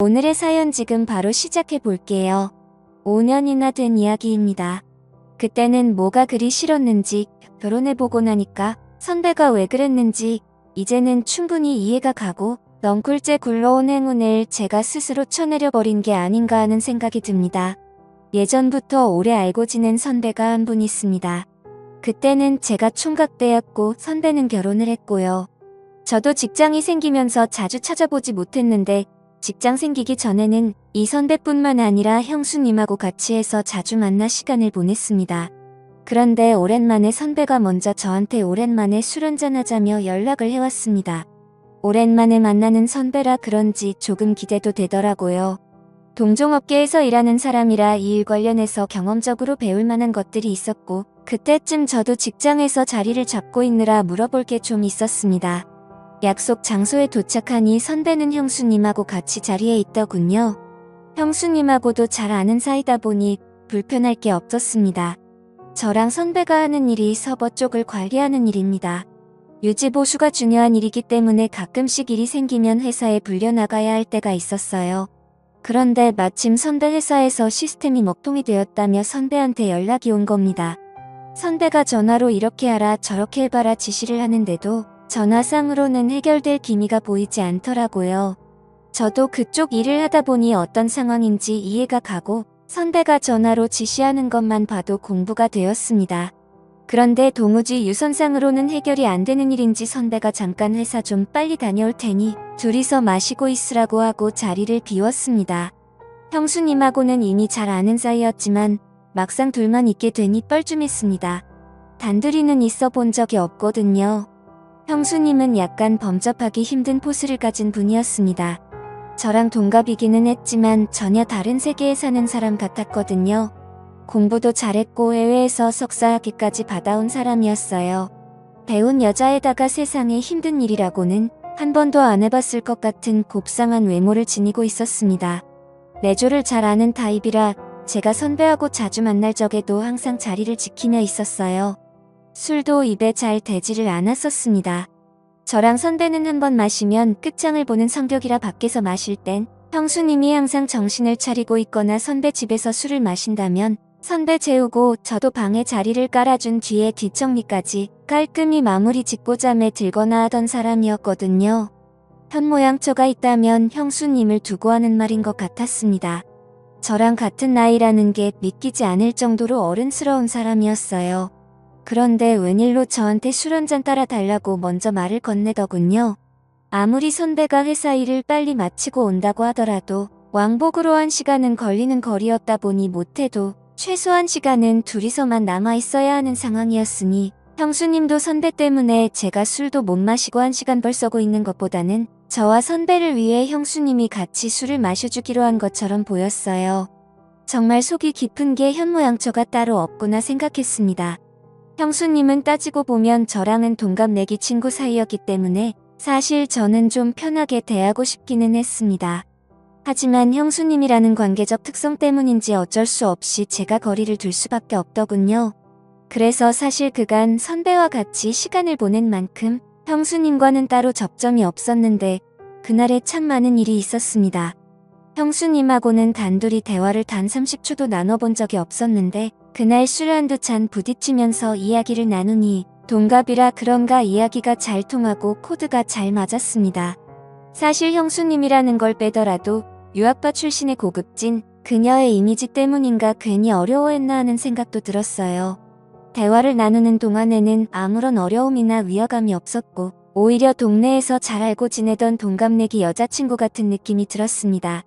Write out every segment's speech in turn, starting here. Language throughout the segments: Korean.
오늘의 사연 지금 바로 시작해 볼게요. 5년이나 된 이야기입니다. 그때는 뭐가 그리 싫었는지, 결혼해보고 나니까 선배가 왜 그랬는지 이제는 충분히 이해가 가고 넝쿨째 굴러온 행운을 제가 스스로 쳐내려버린 게 아닌가 하는 생각이 듭니다. 예전부터 오래 알고 지낸 선배가 한 분 있습니다. 그때는 제가 총각 때였고 선배는 결혼을 했고요. 저도 직장이 생기면서 자주 찾아보지 못했는데 직장 생기기 전에는 이 선배뿐만 아니라 형수님하고 같이 해서 자주 만나 시간을 보냈습니다. 그런데 오랜만에 선배가 먼저 저한테 오랜만에 술 한잔하자며 연락을 해왔습니다. 오랜만에 만나는 선배라 그런지 조금 기대도 되더라고요. 동종업계에서 일하는 사람이라 이 일 관련해서 경험적으로 배울 만한 것들이 있었고 그때쯤 저도 직장에서 자리를 잡고 있느라 물어볼 게 좀 있었습니다. 약속 장소에 도착하니 선배는 형수님하고 같이 자리에 있더군요. 형수님하고도 잘 아는 사이다 보니 불편할 게 없었습니다. 저랑 선배가 하는 일이 서버 쪽을 관리하는 일입니다. 유지보수가 중요한 일이기 때문에 가끔씩 일이 생기면 회사에 불려나가야 할 때가 있었어요. 그런데 마침 선배 회사에서 시스템이 먹통이 되었다며 선배한테 연락이 온 겁니다. 선배가 전화로 이렇게 하라 저렇게 해봐라 지시를 하는데도 전화상으로는 해결될 기미가 보이지 않더라고요. 저도 그쪽 일을 하다 보니 어떤 상황인지 이해가 가고 선배가 전화로 지시하는 것만 봐도 공부가 되었습니다. 그런데 도무지 유선상으로는 해결이 안 되는 일인지 선배가 잠깐 회사 좀 빨리 다녀올 테니 둘이서 마시고 있으라고 하고 자리를 비웠습니다. 형수님하고는 이미 잘 아는 사이였지만 막상 둘만 있게 되니 뻘쭘했습니다. 단둘이는 있어 본 적이 없거든요. 형수님은 약간 범접하기 힘든 포스를 가진 분이었습니다. 저랑 동갑이기는 했지만 전혀 다른 세계에 사는 사람 같았거든요. 공부도 잘했고 해외에서 석사학위까지 받아온 사람이었어요. 배운 여자에다가 세상에 힘든 일이라고는 한 번도 안 해봤을 것 같은 곱상한 외모를 지니고 있었습니다. 내조를 잘 아는 타입이라 제가 선배하고 자주 만날 적에도 항상 자리를 지키며 있었어요. 술도 입에 잘 대지를 않았었습니다. 저랑 선배는 한 번 마시면 끝장을 보는 성격이라 밖에서 마실 땐 형수님이 항상 정신을 차리고 있거나 선배 집에서 술을 마신다면 선배 재우고 저도 방에 자리를 깔아준 뒤에 뒷정리까지 깔끔히 마무리 짓고 잠에 들거나 하던 사람이었거든요. 현모양처가 있다면 형수님을 두고 하는 말인 것 같았습니다. 저랑 같은 나이라는 게 믿기지 않을 정도로 어른스러운 사람이었어요. 그런데 웬일로 저한테 술 한잔 따라 달라고 먼저 말을 건네더군요. 아무리 선배가 회사 일을 빨리 마치고 온다고 하더라도 왕복으로 1시간은 걸리는 거리였다 보니 못해도 최소한 시간은 둘이서만 남아 있어야 하는 상황이었으니 형수님도 선배 때문에 제가 술도 못 마시고 1시간 벌 써고 있는 것보다는 저와 선배를 위해 형수님이 같이 술을 마셔주기로 한 것처럼 보였어요. 정말 속이 깊은 게 현모양처가 따로 없구나 생각했습니다. 형수님은 따지고 보면 저랑은 동갑내기 친구 사이였기 때문에 사실 저는 좀 편하게 대하고 싶기는 했습니다. 하지만 형수님이라는 관계적 특성 때문인지 어쩔 수 없이 제가 거리를 둘 수밖에 없더군요. 그래서 사실 그간 선배와 같이 시간을 보낸 만큼 형수님과는 따로 접점이 없었는데 그날에 참 많은 일이 있었습니다. 형수님하고는 단둘이 대화를 단 30초도 나눠본 적이 없었는데 그날 술 한두 잔 부딪히면서 이야기를 나누니 동갑이라 그런가 이야기가 잘 통하고 코드가 잘 맞았습니다. 사실 형수님이라는 걸 빼더라도 유학파 출신의 고급진 그녀의 이미지 때문인가 괜히 어려워했나 하는 생각도 들었어요. 대화를 나누는 동안에는 아무런 어려움이나 위화감이 없었고 오히려 동네에서 잘 알고 지내던 동갑내기 여자친구 같은 느낌이 들었습니다.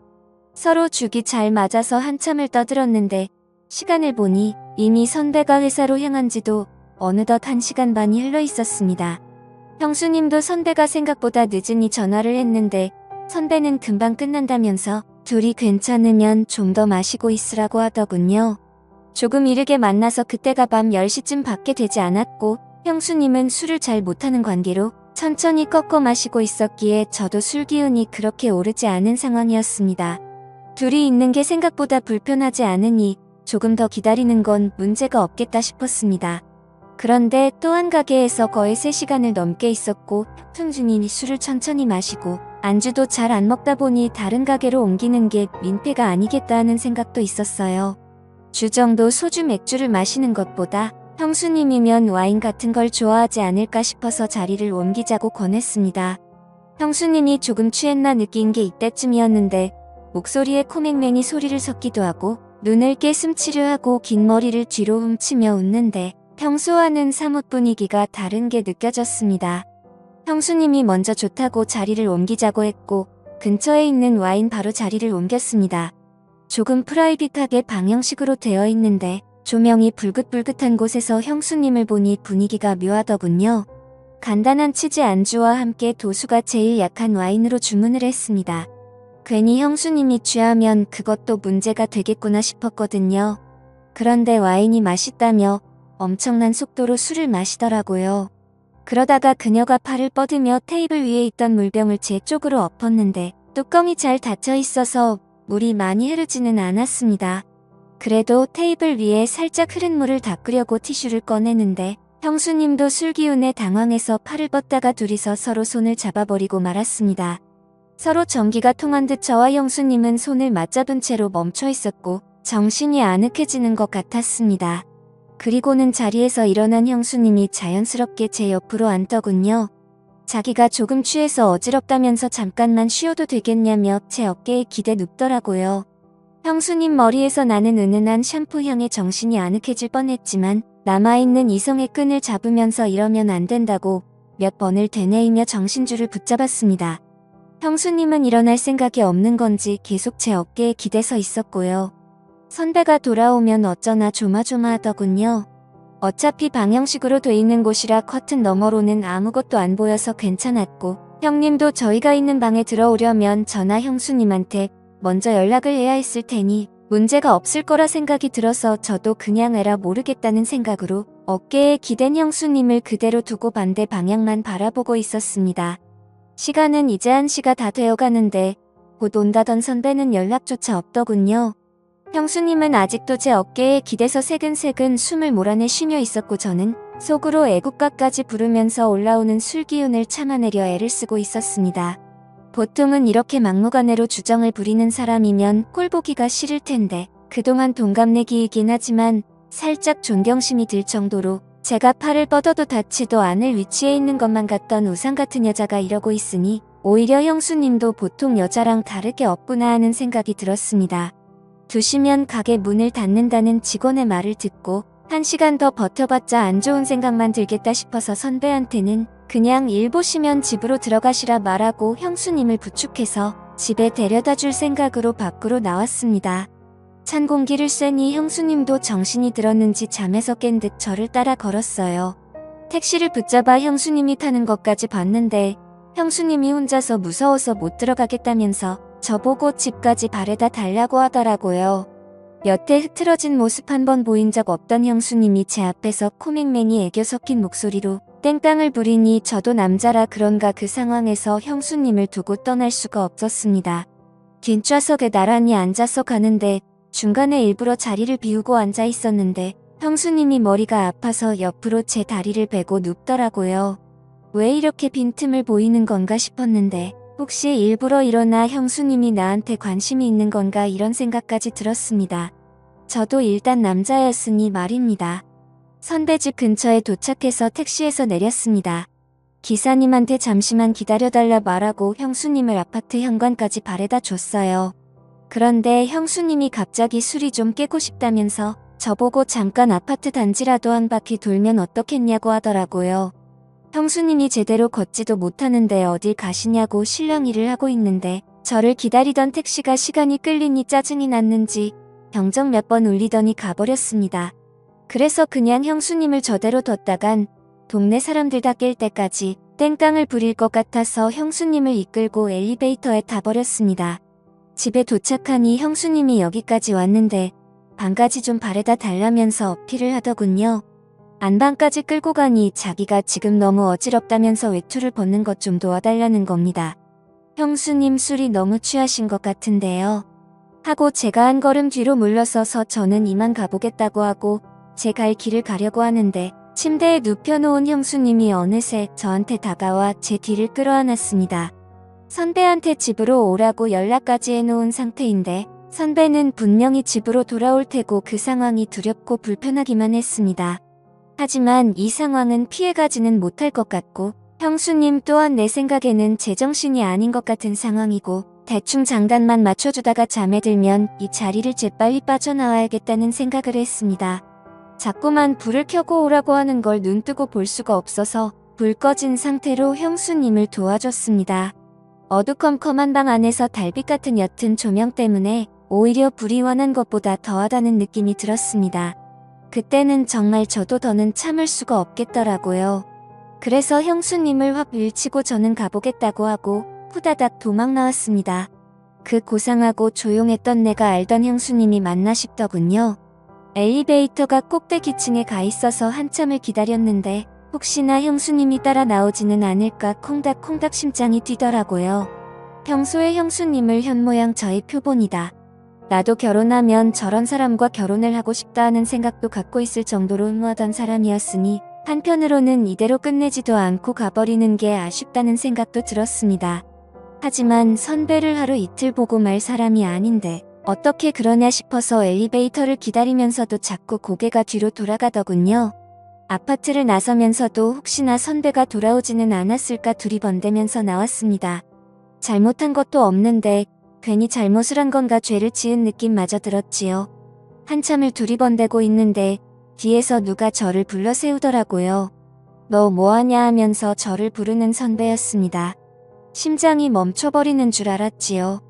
서로 죽이 잘 맞아서 한참을 떠들었는데 시간을 보니 이미 선배가 회사로 향한 지도 어느덧 1시간 반이 흘러 있었습니다. 형수님도 선배가 생각보다 늦으니 전화를 했는데 선배는 금방 끝난다면서 둘이 괜찮으면 좀 더 마시고 있으라고 하더군요. 조금 이르게 만나서 그때가 밤 10시쯤 밖에 되지 않았고 형수님은 술을 잘 못하는 관계로 천천히 꺾어 마시고 있었기에 저도 술 기운이 그렇게 오르지 않은 상황이었습니다. 둘이 있는 게 생각보다 불편하지 않으니 조금 더 기다리는 건 문제가 없겠다 싶었습니다. 그런데 또 한 가게에서 거의 3시간을 넘게 있었고 승준이 술을 천천히 마시고 안주도 잘 안 먹다 보니 다른 가게로 옮기는 게 민폐가 아니겠다 하는 생각도 있었어요. 주 정도 소주 맥주를 마시는 것보다 형수님이면 와인 같은 걸 좋아하지 않을까 싶어서 자리를 옮기자고 권했습니다. 형수님이 조금 취했나 느낀 게 이때쯤이었는데 목소리에 코맹맹이 소리를 섞기도 하고 눈을 깨슴치려 하고 긴 머리를 뒤로 훔치며 웃는데 평소와는 사뭇 분위기가 다른 게 느껴졌습니다. 형수님이 먼저 좋다고 자리를 옮기자고 했고 근처에 있는 와인 바로 자리를 옮겼습니다. 조금 프라이빗하게 방형식으로 되어 있는데 조명이 불긋불긋한 곳에서 형수님을 보니 분위기가 묘하더군요. 간단한 치즈 안주와 함께 도수가 제일 약한 와인으로 주문을 했습니다. 괜히 형수님이 취하면 그것도 문제가 되겠구나 싶었거든요. 그런데 와인이 맛있다며 엄청난 속도로 술을 마시더라고요. 그러다가 그녀가 팔을 뻗으며 테이블 위에 있던 물병을 제 쪽으로 엎었는데 뚜껑이 잘 닫혀 있어서 물이 많이 흐르지는 않았습니다. 그래도 테이블 위에 살짝 흐른 물을 닦으려고 티슈를 꺼내는데 형수님도 술 기운에 당황해서 팔을 뻗다가 둘이서 서로 손을 잡아버리고 말았습니다. 서로 전기가 통한 듯 저와 형수님은 손을 맞잡은 채로 멈춰 있었고 정신이 아늑해지는 것 같았습니다. 그리고는 자리에서 일어난 형수님이 자연스럽게 제 옆으로 앉더군요. 자기가 조금 취해서 어지럽다면서 잠깐만 쉬어도 되겠냐며 제 어깨에 기대 눕더라고요. 형수님 머리에서 나는 은은한 샴푸 향에 정신이 아늑해질 뻔했지만 남아있는 이성의 끈을 잡으면서 이러면 안 된다고 몇 번을 되뇌이며 정신줄을 붙잡았습니다. 형수님은 일어날 생각이 없는 건지 계속 제 어깨에 기대서 있었고요. 선배가 돌아오면 어쩌나 조마조마하더군요. 어차피 방형식으로 돼 있는 곳이라 커튼 너머로는 아무것도 안 보여서 괜찮았고 형님도 저희가 있는 방에 들어오려면 저나 형수님한테 먼저 연락을 해야 했을 테니 문제가 없을 거라 생각이 들어서 저도 그냥 에라 모르겠다는 생각으로 어깨에 기댄 형수님을 그대로 두고 반대 방향만 바라보고 있었습니다. 시간은 이제 1시가 다 되어가는데 곧 온다던 선배는 연락조차 없더군요. 형수님은 아직도 제 어깨에 기대서 새근새근 숨을 몰아내 쉬며 있었고 저는 속으로 애국가까지 부르면서 올라오는 술기운을 참아내려 애를 쓰고 있었습니다. 보통은 이렇게 막무가내로 주정을 부리는 사람이면 꼴보기가 싫을 텐데 그동안 동갑내기이긴 하지만 살짝 존경심이 들 정도로 제가 팔을 뻗어도 닿지도 않을 위치에 있는 것만 같던 우상 같은 여자가 이러고 있으니 오히려 형수님도 보통 여자랑 다르게 없구나 하는 생각이 들었습니다. 2시면 가게 문을 닫는다는 직원의 말을 듣고 1시간 더 버텨봤자 안 좋은 생각만 들겠다 싶어서 선배한테는 그냥 일 보시면 집으로 들어가시라 말하고 형수님을 부축해서 집에 데려다 줄 생각으로 밖으로 나왔습니다. 찬 공기를 쐬니 형수님도 정신이 들었는지 잠에서 깬 듯 저를 따라 걸었어요. 택시를 붙잡아 형수님이 타는 것까지 봤는데 형수님이 혼자서 무서워서 못 들어가겠다면서 저보고 집까지 바래다 달라고 하더라고요. 여태 흐트러진 모습 한 번 보인 적 없던 형수님이 제 앞에서 코맹맹이 애교 섞인 목소리로 땡깡을 부리니 저도 남자라 그런가 그 상황에서 형수님을 두고 떠날 수가 없었습니다. 뒷좌석에 나란히 앉아서 가는데 중간에 일부러 자리를 비우고 앉아 있었는데 형수님이 머리가 아파서 옆으로 제 다리를 베고 눕더라고요. 왜 이렇게 빈틈을 보이는 건가 싶었는데 혹시 일부러 일어나 형수님이 나한테 관심이 있는 건가 이런 생각까지 들었습니다. 저도 일단 남자였으니 말입니다. 선배 집 근처에 도착해서 택시에서 내렸습니다. 기사님한테 잠시만 기다려달라 말하고 형수님을 아파트 현관까지 바래다 줬어요. 그런데 형수님이 갑자기 술이 좀 깨고 싶다면서 저보고 잠깐 아파트 단지라도 한 바퀴 돌면 어떻겠냐고 하더라고요. 형수님이 제대로 걷지도 못하는데 어딜 가시냐고 실랑이를 하고 있는데 저를 기다리던 택시가 시간이 끌리니 짜증이 났는지 경적 몇 번 울리더니 가버렸습니다. 그래서 그냥 형수님을 저대로 뒀다간 동네 사람들 다 깰 때까지 땡깡을 부릴 것 같아서 형수님을 이끌고 엘리베이터에 타버렸습니다. 집에 도착하니 형수님이 여기까지 왔는데 방까지 좀 바래다 달라면서 어필을 하더군요. 안방까지 끌고 가니 자기가 지금 너무 어지럽다면서 외투를 벗는 것 좀 도와달라는 겁니다. 형수님 술이 너무 취하신 것 같은데요. 하고 제가 한 걸음 뒤로 물러서서 저는 이만 가보겠다고 하고 제 갈 길을 가려고 하는데 침대에 눕혀놓은 형수님이 어느새 저한테 다가와 제 뒤를 끌어안았습니다. 선배한테 집으로 오라고 연락까지 해놓은 상태인데 선배는 분명히 집으로 돌아올 테고 그 상황이 두렵고 불편하기만 했습니다. 하지만 이 상황은 피해가지는 못할 것 같고 형수님 또한 내 생각에는 제정신이 아닌 것 같은 상황이고 대충 장단만 맞춰주다가 잠에 들면 이 자리를 재빨리 빠져나와야겠다는 생각을 했습니다. 자꾸만 불을 켜고 오라고 하는 걸 눈뜨고 볼 수가 없어서 불 꺼진 상태로 형수님을 도와줬습니다. 어두컴컴한 방 안에서 달빛 같은 옅은 조명 때문에 오히려 불이 환한 것보다 더하다는 느낌이 들었습니다. 그때는 정말 저도 더는 참을 수가 없겠더라고요. 그래서 형수님을 확 밀치고 저는 가보겠다고 하고 후다닥 도망 나왔습니다. 그 고상하고 조용했던 내가 알던 형수님이 맞나 싶더군요. 엘리베이터가 꼭대기층에 가 있어서 한참을 기다렸는데 혹시나 형수님이 따라 나오지는 않을까 콩닥콩닥 심장이 뛰더라고요. 평소에 형수님을 현모양 저의 표본이다. 나도 결혼하면 저런 사람과 결혼을 하고 싶다 하는 생각도 갖고 있을 정도로 흠모하던 사람이었으니 한편으로는 이대로 끝내지도 않고 가버리는 게 아쉽다는 생각도 들었습니다. 하지만 선배를 하루 이틀 보고 말 사람이 아닌데 어떻게 그러냐 싶어서 엘리베이터를 기다리면서도 자꾸 고개가 뒤로 돌아가더군요. 아파트를 나서면서도 혹시나 선배가 돌아오지는 않았을까 두리번대면서 나왔습니다. 잘못한 것도 없는데 괜히 잘못을 한 건가 죄를 지은 느낌마저 들었지요. 한참을 두리번대고 있는데 뒤에서 누가 저를 불러 세우더라고요. 너 뭐하냐 하면서 저를 부르는 선배였습니다. 심장이 멈춰버리는 줄 알았지요.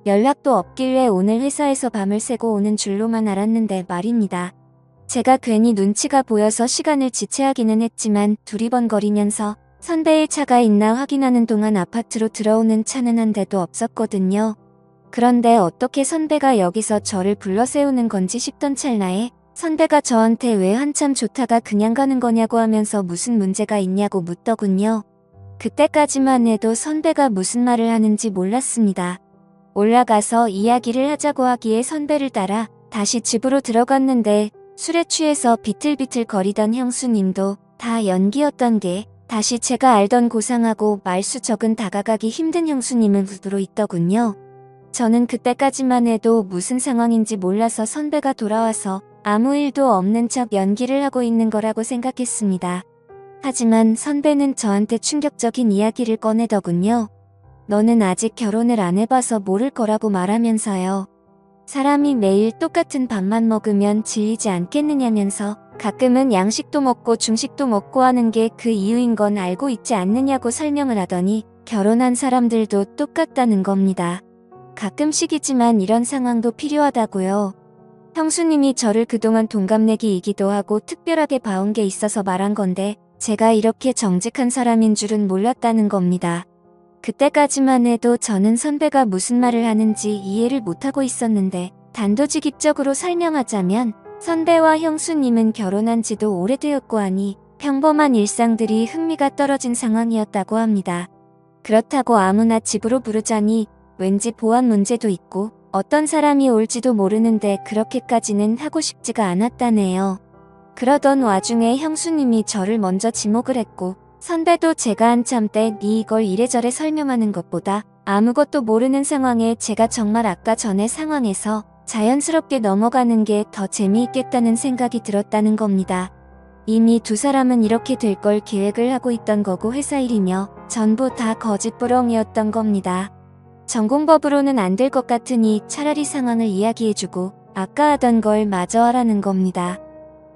연락도 없길래 오늘 회사에서 밤을 새고 오는 줄로만 알았는데 말입니다. 제가 괜히 눈치가 보여서 시간을 지체하기는 했지만 두리번거리면서 선배의 차가 있나 확인하는 동안 아파트로 들어오는 차는 한 대도 없었거든요. 그런데 어떻게 선배가 여기서 저를 불러 세우는 건지 싶던 찰나에 선배가 저한테 왜 한참 좋다가 그냥 가는 거냐고 하면서 무슨 문제가 있냐고 묻더군요. 그때까지만 해도 선배가 무슨 말을 하는지 몰랐습니다. 올라가서 이야기를 하자고 하기에 선배를 따라 다시 집으로 들어갔는데 술에 취해서 비틀비틀 거리던 형수님도 다 연기였던 게 다시 제가 알던 고상하고 말수 적은 다가가기 힘든 형수님은 부부로 있더군요. 저는 그때까지만 해도 무슨 상황인지 몰라서 선배가 돌아와서 아무 일도 없는 척 연기를 하고 있는 거라고 생각했습니다. 하지만 선배는 저한테 충격적인 이야기를 꺼내더군요. 너는 아직 결혼을 안 해봐서 모를 거라고 말하면서요. 사람이 매일 똑같은 밥만 먹으면 질리지 않겠느냐면서 가끔은 양식도 먹고 중식도 먹고 하는 게 그 이유인 건 알고 있지 않느냐고 설명을 하더니 결혼한 사람들도 똑같다는 겁니다. 가끔씩이지만 이런 상황도 필요하다고요. 형수님이 저를 그동안 동갑내기이기도 하고 특별하게 봐온 게 있어서 말한 건데 제가 이렇게 정직한 사람인 줄은 몰랐다는 겁니다. 그때까지만 해도 저는 선배가 무슨 말을 하는지 이해를 못하고 있었는데 단도직입적으로 설명하자면 선배와 형수님은 결혼한 지도 오래되었고 하니 평범한 일상들이 흥미가 떨어진 상황이었다고 합니다. 그렇다고 아무나 집으로 부르자니 왠지 보안 문제도 있고 어떤 사람이 올지도 모르는데 그렇게까지는 하고 싶지가 않았다네요. 그러던 와중에 형수님이 저를 먼저 지목을 했고 선배도 제가 한참 때 이걸 이래저래 설명하는 것보다 아무것도 모르는 상황에 제가 정말 아까 전의 상황에서 자연스럽게 넘어가는 게 더 재미있겠다는 생각이 들었다는 겁니다. 이미 두 사람은 이렇게 될 걸 계획을 하고 있던 거고 회사 일이며 전부 다 거짓부렁이었던 겁니다. 전공법으로는 안 될 것 같으니 차라리 상황을 이야기해주고 아까 하던 걸 마저 하라는 겁니다.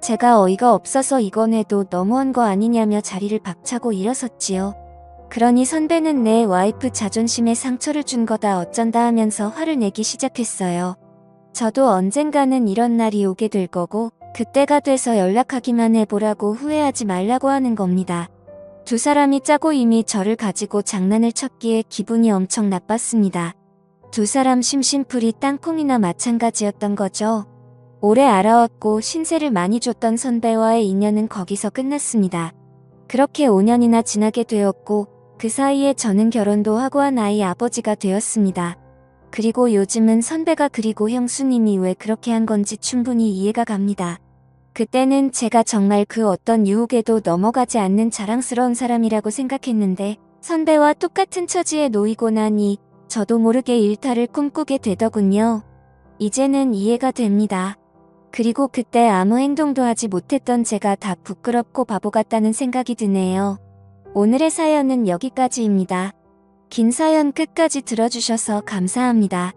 제가 어이가 없어서 이건 해도 너무한 거 아니냐며 자리를 박차고 일어섰지요. 그러니 선배는 내 와이프 자존심에 상처를 준 거다 어쩐다 하면서 화를 내기 시작했어요. 저도 언젠가는 이런 날이 오게 될 거고 그때가 돼서 연락하기만 해보라고 후회하지 말라고 하는 겁니다. 두 사람이 짜고 이미 저를 가지고 장난을 쳤기에 기분이 엄청 나빴습니다. 두 사람 심심풀이 땅콩이나 마찬가지였던 거죠. 오래 알아왔고 신세를 많이 줬던 선배와의 인연은 거기서 끝났습니다. 그렇게 5년이나 지나게 되었고 그 사이에 저는 결혼도 하고 한 아이 아버지가 되었습니다. 그리고 요즘은 선배가 그리고 형수님이 왜 그렇게 한 건지 충분히 이해가 갑니다. 그때는 제가 정말 그 어떤 유혹에도 넘어가지 않는 자랑스러운 사람이라고 생각했는데 선배와 똑같은 처지에 놓이고 나니 저도 모르게 일탈을 꿈꾸게 되더군요. 이제는 이해가 됩니다. 그리고 그때 아무 행동도 하지 못했던 제가 다 부끄럽고 바보 같다는 생각이 드네요. 오늘의 사연은 여기까지입니다. 긴 사연 끝까지 들어주셔서 감사합니다.